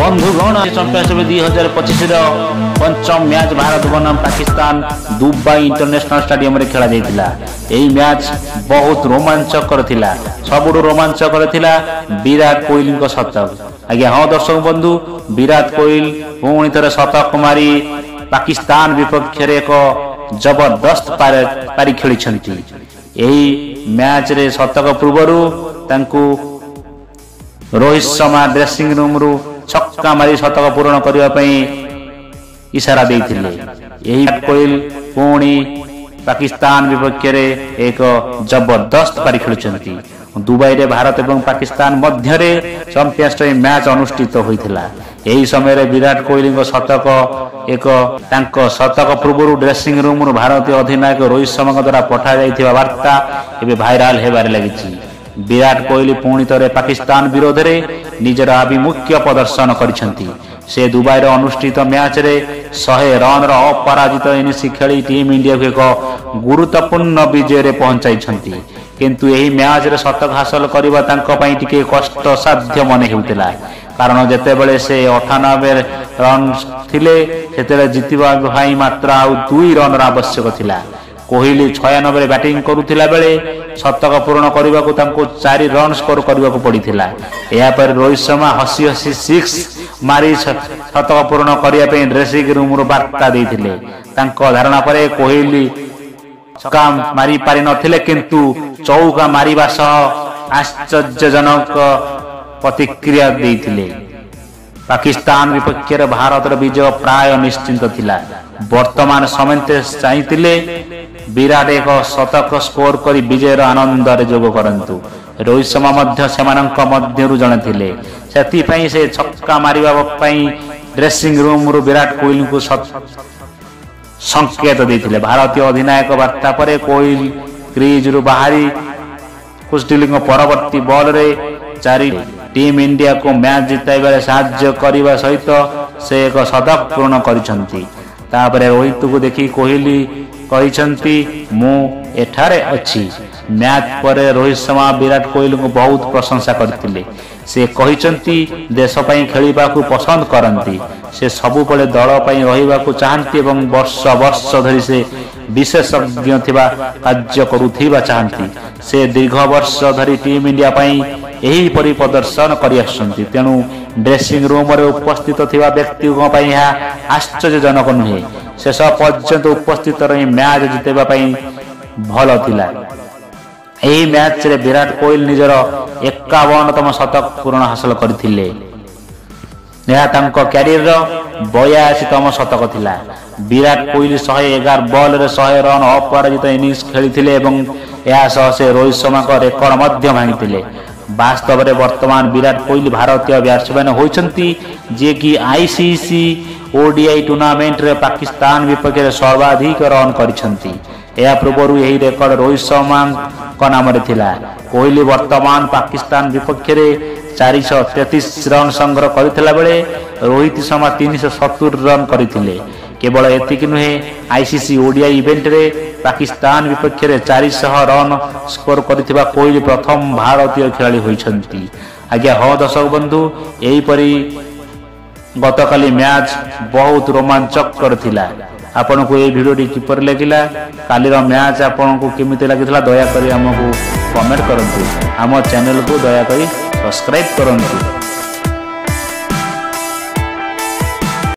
बंधुगण चैंपियनशिप 2025 पंचम मैच भारत बनाम पाकिस्तान दुबई इंटरनेशनल स्टेडियम रे खेला जाइतिला। एही मैच बहुत रोमांचकर थिला। सबुठु रोमांचकर थिला विराट कोहली को शतक। आज्ञा हाँ दर्शक बंधु, विराट कोहली पुणी थरे शतक मारी पाकिस्तान विपक्ष रे एक जबरदस्त पारी खेली। एही मैच रे शतक पूर्वरु तांकु रोहित शर्मा ड्रेसिंग रूम रु छक्का मारी शतक पूरण करने पई इशारा देइथिले। एही कोहली पुणी पाकिस्तान विपक्ष रे एक जबरदस्त पारी खेलुछंती। दुबई रे भारत एवं पाकिस्तान मध्य रे चैंपियनशिप मैच अनुष्ठित होइथिला। एही समय रे विराट कोहली को शतक एक तांको शतक पूर्व ड्रेसिंग रूम रु भारतीय अधिनायक रोहित शर्मा द्वारा पठा जाइथिबा वार्ता एबे भाइराल हेबारे लागिछि। विराट कोहली पुणी थे पाकिस्तान विरोध में निजर आभिमुख्य प्रदर्शन करिसेंती। से दुबई अनुष्ठित मैच रे 100 रन अपराजित इनिंग्स खेली टीम इंडिया को एक गुरुत्वपूर्ण विजय रे पहुंचाइछंती। किंतु यही मैच रे शतक हासिल करबा तांको पई टिके कष्ट साध्य मन हेउतिला। कारण जेतेबेले से 98 रन थिले सेतेबेले जितिबा भाई मात्र आ 2 रन आवश्यक थिला। कोहली 96 बैटिंग करुथिला बेले शतक पूर्ण करने को 4 रन स्कोर करने को पड़ता। या पर रोहित शर्मा हसी हसी 6 मारी शतक पूर्ण करने ड्रेसिंग रूम वार्ता देते। धारणा पर कोहली छक्का मारी पारि नथिले किंतु चौका मारिबा सह आश्चर्यजनक प्रतिक्रिया देते। पाकिस्तान विपक्ष भारत विजय प्राय निश्चिंत थिला। वर्तमान समेत चाहिए विराट एक शतक स्कोर करी विजयर आनंद जोग करंतु। रोहित शर्मा मध्य सेमानंक मध्यरु जणे थिले। सेति पई से छक्का मारिबा पई ड्रेसिंग रूम रु विराट कोहली को संकेत देथिले। भारतीय अधिनायक वार्ता पर कोहली क्रीज रु बाहरी कुस्टिलिंग परवर्ती बॉल रे 4 टीम इंडिया को मैच जिताइबारे साहाय्य करने सहित से एक शतक पूर्ण करिसंती। तापरे रोहित को देखी कोहली कहिसंती मु एठारे अछि। मैच पर रोहित शर्मा विराट कोहली को बहुत प्रशंसा करथिले। से कहिसंती देश पई खेलिबा को पसंद करंती। से सबु पले दल पई रहिबा को चाहंती एवं वर्ष वर्ष धरि से विशेषज्ञ थिबा कार्य करुथिबा चाहंती। से दीर्घ वर्ष धरि टीम इंडिया पई एही परि प्रदर्शन करि आछंती। तेनु ड्रेसिंग रूम रे उपस्थित थिबा व्यक्ति को पई आश्चर्यजनक नुहे। शेष पर्यंत उपस्थित रही मैच जितेबा पई भल थिला। एही मैच रे विराट कोहली निजर 51तम शतक पूर्ण हासिल करथिले। यह तांको कैरियर रो 82तम शतक थिला। विराट कोहली 111 बॉल रे 100 रन अपराजित इनिंग्स खेलिथिले एवं या सह से रोहित शर्मा को रेकर्ड मध्य भांगिथिले। वास्तव में वर्तमान विराट कोहली भारतीय बैट्समैन होइछंती जे कि आईसीसी ओडीआई टूर्नामेंट रे पाकिस्तान विपक्ष सर्वाधिक रन करिछंती। या पूर्व यही रेकर्ड रोहित शर्मा का नाम रे थिला। कोहली वर्तमान पाकिस्तान विपक्ष रे 433 रन संग्रह करथिला बेले रोहित शर्मा 370 रन करथिले। केवल एतिक नुहे आईसीसी ओडीआई इवेंट रे पाकिस्तान विपक्ष रे 400 रन स्कोर करथिबा कोहली प्रथम भारतीय खिलाड़ी होइछंती। आज्ञा हाँ दर्शक बंधु, एही परी गतकाली मैच बहुत रोमांचक करथिला। आपन को ये वीडियो किपर लगिला, काली रो मैच आपन को केमिति लागितला दया करी हमको कमेंट करंतु। हम चैनल को दया करी सब्सक्राइब करंतु।